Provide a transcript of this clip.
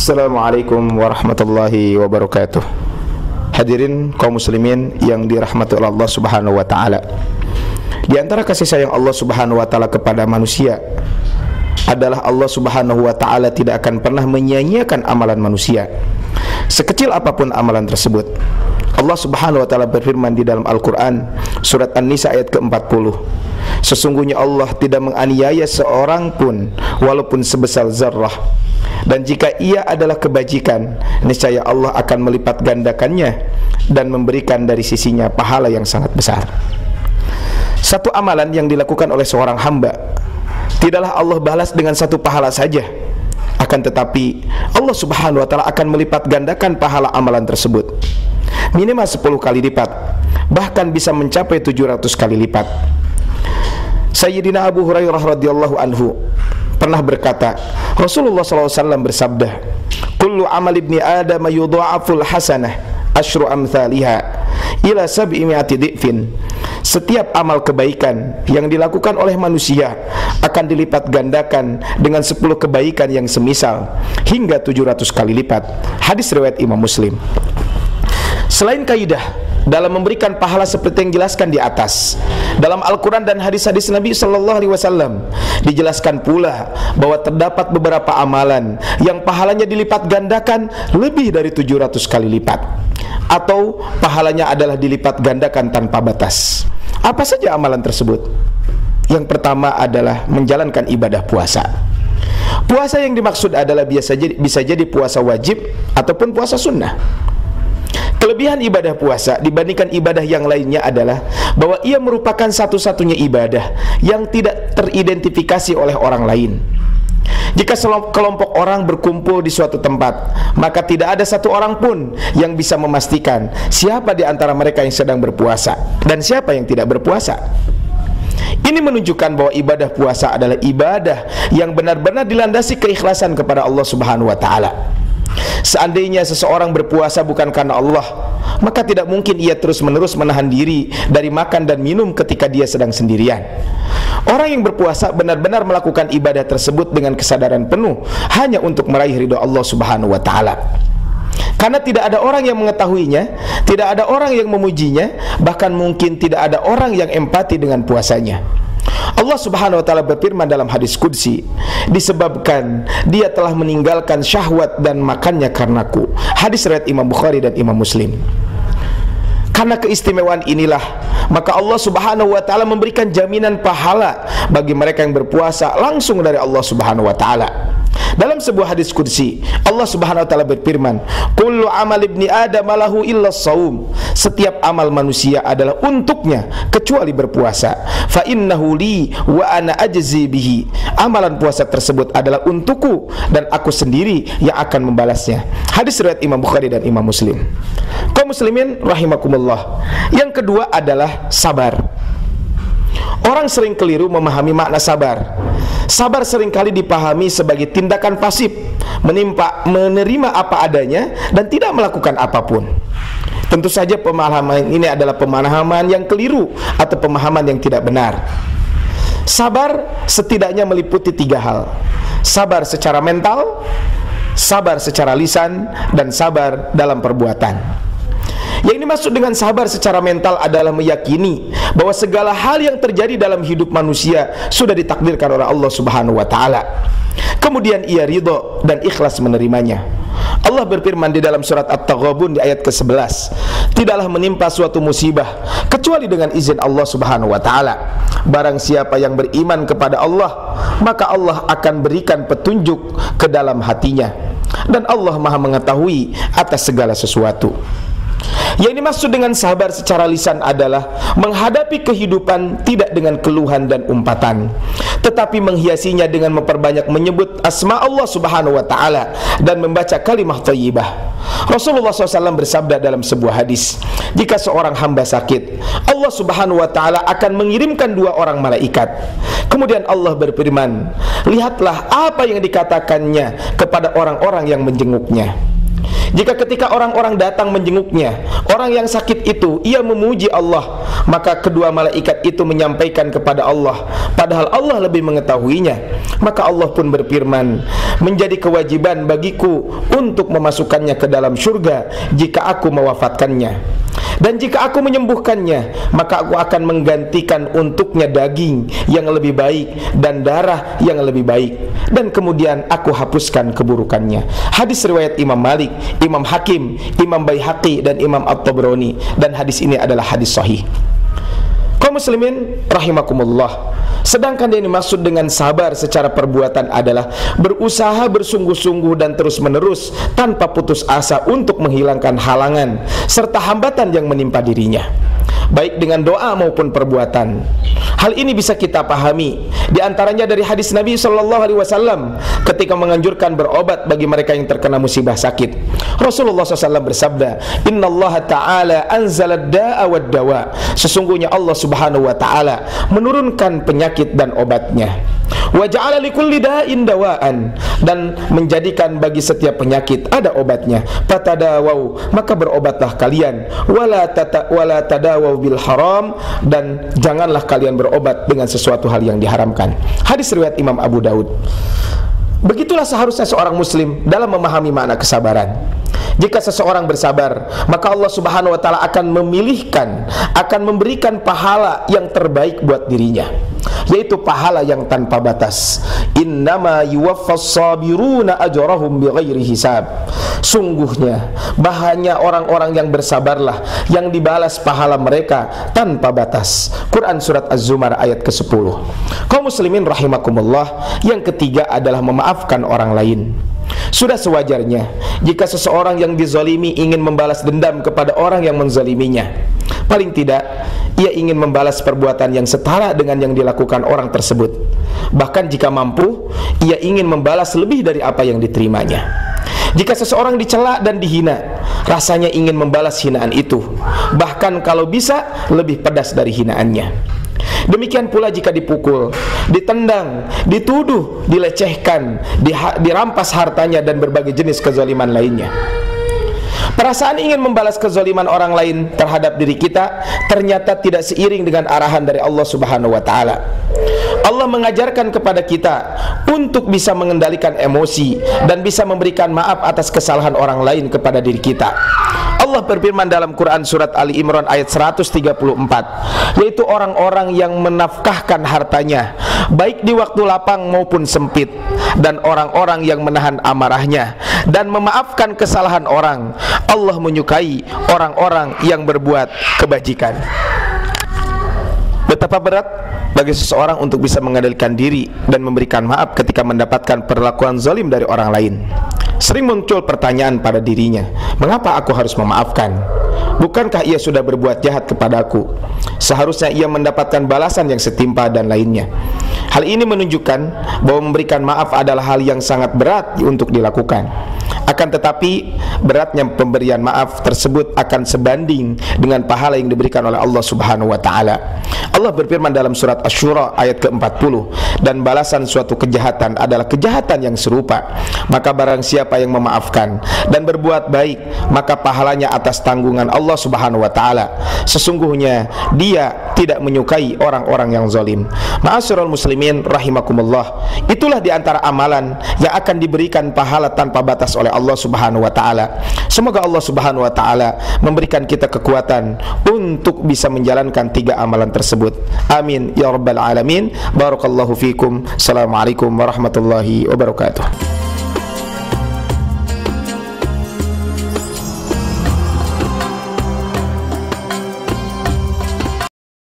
Assalamualaikum warahmatullahi wabarakatuh. Hadirin kaum muslimin yang dirahmati oleh Allah Subhanahu wa taala. Di antara kasih sayang Allah Subhanahu wa taala kepada manusia adalah Allah Subhanahu wa taala tidak akan pernah menyia-nyiakan amalan manusia, sekecil apapun amalan tersebut. Allah Subhanahu wa taala berfirman di dalam Al-Qur'an surat An-Nisa ayat ke-40. Sesungguhnya Allah tidak menganiaya seorang pun walaupun sebesar zarrah. Dan jika ia adalah kebajikan, niscaya Allah akan melipat gandakannya dan memberikan dari sisinya pahala yang sangat besar. Satu amalan yang dilakukan oleh seorang hamba, tidaklah Allah balas dengan satu pahala saja, akan tetapi Allah Subhanahu wa taala akan melipat gandakan pahala amalan tersebut minimal 10 kali lipat, bahkan bisa mencapai 700 kali lipat. Sayyidina Abu Hurairah radhiyallahu anhu pernah berkata, Rasulullah SAW bersabda, kullu amal ibni adam yudha'aful hasanah asyru amthaliha ila sab'imi'ati dhi'fin. Setiap amal kebaikan yang dilakukan oleh manusia akan dilipat gandakan dengan 10 kebaikan yang semisal hingga 700 kali lipat. Hadis riwayat Imam Muslim. Selain kaidah dalam memberikan pahala seperti yang dijelaskan di atas, dalam Al-Quran dan hadis-hadis Nabi SAW dijelaskan pula bahwa terdapat beberapa amalan yang pahalanya dilipat gandakan lebih dari 700 kali lipat, atau pahalanya adalah dilipat gandakan tanpa batas. Apa saja amalan tersebut? Yang pertama adalah menjalankan ibadah puasa. Puasa yang dimaksud adalah bisa jadi puasa wajib ataupun puasa sunnah. Kelebihan ibadah puasa dibandingkan ibadah yang lainnya adalah bahwa ia merupakan satu-satunya ibadah yang tidak teridentifikasi oleh orang lain. Jika kelompok orang berkumpul di suatu tempat, maka tidak ada satu orang pun yang bisa memastikan siapa di antara mereka yang sedang berpuasa dan siapa yang tidak berpuasa. Ini menunjukkan bahwa ibadah puasa adalah ibadah yang benar-benar dilandasi keikhlasan kepada Allah Subhanahu wa taala. Seandainya seseorang berpuasa bukan karena Allah, maka tidak mungkin ia terus-menerus menahan diri dari makan dan minum ketika dia sedang sendirian. Orang yang berpuasa benar-benar melakukan ibadah tersebut dengan kesadaran penuh hanya untuk meraih ridho Allah Subhanahu wa taala. Karena tidak ada orang yang mengetahuinya, tidak ada orang yang memujinya, bahkan mungkin tidak ada orang yang empati dengan puasanya. Allah Subhanahu wa taala berfirman dalam hadis qudsi, disebabkan dia telah meninggalkan syahwat dan makannya karenaku. Hadis riwayat Imam Bukhari dan Imam Muslim. Karena keistimewaan inilah, maka Allah Subhanahu wa taala memberikan jaminan pahala bagi mereka yang berpuasa langsung dari Allah Subhanahu wa taala. Dalam sebuah hadis qudsi, Allah Subhanahu wa taala berfirman, kullu amal ibni adam lahu illa shaum. Setiap amal manusia adalah untuknya kecuali berpuasa. Fa innahu li wa ana ajzi bihi. Amalan puasa tersebut adalah untukku dan aku sendiri yang akan membalasnya. Hadis riwayat Imam Bukhari dan Imam Muslim. Kaum muslimin rahimakumullah. Yang kedua adalah sabar. Orang sering keliru memahami makna sabar. Sabar seringkali dipahami sebagai tindakan pasif, menerima apa adanya dan tidak melakukan apapun. Tentu saja pemahaman ini adalah pemahaman yang keliru atau pemahaman yang tidak benar. Sabar setidaknya meliputi 3 hal. Sabar secara mental, sabar secara lisan, dan sabar dalam perbuatan. Yang dimaksud dengan sabar secara mental adalah meyakini bahwa segala hal yang terjadi dalam hidup manusia sudah ditakdirkan oleh Allah Subhanahu wa taala. Kemudian ia ridho dan ikhlas menerimanya. Allah berfirman di dalam surat At-Taghabun di ayat ke-11, tidaklah menimpa suatu musibah kecuali dengan izin Allah Subhanahu wa taala. Barang siapa yang beriman kepada Allah, maka Allah akan berikan petunjuk ke dalam hatinya, dan Allah Maha mengetahui atas segala sesuatu. Yang dimaksud dengan sabar secara lisan adalah menghadapi kehidupan tidak dengan keluhan dan umpatan, tetapi menghiasinya dengan memperbanyak menyebut asma Allah Subhanahu wa taala dan membaca kalimah thayyibah. Rasulullah SAW bersabda dalam sebuah hadis, jika seorang hamba sakit, Allah Subhanahu wa taala akan mengirimkan 2 orang malaikat. Kemudian Allah berfirman, lihatlah apa yang dikatakannya kepada orang-orang yang menjenguknya. Jika ketika orang-orang datang menjenguknya, Orang yang sakit itu ia memuji Allah, maka kedua malaikat itu menyampaikan kepada Allah, padahal Allah lebih mengetahuinya. Maka Allah pun berfirman, menjadi kewajiban bagiku untuk memasukkannya ke dalam surga jika aku mewafatkannya. Dan jika aku menyembuhkannya, maka aku akan menggantikan untuknya daging yang lebih baik dan darah yang lebih baik, dan kemudian aku hapuskan keburukannya. Hadis riwayat Imam Malik, Imam Hakim, Imam Baihaqi, dan Imam At-Tabrani. Dan hadis ini adalah hadis sahih. Kaum muslimin rahimakumullah, sedangkan yang dimaksud dengan sabar secara perbuatan adalah berusaha bersungguh-sungguh dan terus-menerus tanpa putus asa untuk menghilangkan halangan serta hambatan yang menimpa dirinya, baik dengan doa maupun perbuatan. Hal ini bisa kita pahami di antaranya dari hadis Nabi SAW ketika menganjurkan berobat bagi mereka yang terkena musibah sakit. Rasulullah SAW bersabda, Innallaha ta'ala anzala da'a wad dawa. Sesungguhnya Allah Subhanahu wa ta'ala menurunkan penyakit dan obatnya. Wa ja'ala likulli da'in dawaan, dan menjadikan bagi setiap penyakit ada obatnya. Fatadawau, maka berobatlah kalian. Wala tadawau bil haram, dan janganlah kalian berobat dengan sesuatu hal yang diharamkan. Hadis riwayat Imam Abu Daud. Begitulah seharusnya seorang muslim dalam memahami makna kesabaran. Jika seseorang bersabar, maka Allah Subhanahu wa ta'ala akan memilihkan, akan memberikan pahala yang terbaik buat dirinya, yaitu pahala yang tanpa batas. Innama yuwaffas sabiruna ajrahum bighairi hisab. Sungguhnya bahanya orang-orang yang bersabarlah yang dibalas pahala mereka tanpa batas. Quran surat Az-Zumar ayat ke-10. Kaum muslimin rahimakumullah, yang ketiga adalah memaafkan orang lain. Sudah sewajarnya jika seseorang yang dizalimi ingin membalas dendam kepada orang yang menzaliminya. Paling tidak ia ingin membalas perbuatan yang setara dengan yang dilakukan orang tersebut. Bahkan jika mampu, ia ingin membalas lebih dari apa yang diterimanya. Jika seseorang dicela dan dihina, rasanya ingin membalas hinaan itu, bahkan kalau bisa lebih pedas dari hinaannya. Demikian pula jika dipukul, ditendang, dituduh, dilecehkan, dirampas hartanya, dan berbagai jenis kezaliman lainnya. Perasaan ingin membalas kezaliman orang lain terhadap diri kita ternyata tidak seiring dengan arahan dari Allah Subhanahu wa ta'ala. Allah mengajarkan kepada kita untuk bisa mengendalikan emosi dan bisa memberikan maaf atas kesalahan orang lain kepada diri kita. Allah berfirman dalam Quran surat Ali Imran ayat 134, yaitu orang-orang yang menafkahkan hartanya baik di waktu lapang maupun sempit, dan orang-orang yang menahan amarahnya dan memaafkan kesalahan orang. Allah menyukai orang-orang yang berbuat kebajikan. Betapa berat bagi seseorang untuk bisa mengendalikan diri dan memberikan maaf ketika mendapatkan perlakuan zalim dari orang lain. Sering muncul pertanyaan pada dirinya, mengapa aku harus memaafkan? Bukankah ia sudah berbuat jahat kepadaku? Seharusnya ia mendapatkan balasan yang setimpal dan lainnya. Hal ini menunjukkan bahwa memberikan maaf adalah hal yang sangat berat untuk dilakukan. Akan tetapi beratnya pemberian maaf tersebut akan sebanding dengan pahala yang diberikan oleh Allah Subhanahu wa ta'ala. Allah berfirman dalam surat Asy-Syura ayat ke-40, dan balasan suatu kejahatan adalah kejahatan yang serupa. Maka barang siapa yang memaafkan dan berbuat baik, maka pahalanya atas tanggungan Allah Subhanahu wa ta'ala. Sesungguhnya dia tidak menyukai orang-orang yang zalim. Ma'asyiral muslimin rahimakumullah, itulah diantara amalan yang akan diberikan pahala tanpa batas oleh Allah Subhanahu wa ta'ala. Semoga Allah Subhanahu wa ta'ala memberikan kita kekuatan untuk bisa menjalankan 3 amalan tersebut. Amin ya rabbal alamin. Barakallahu fikum. Assalamualaikum warahmatullahi wabarakatuh.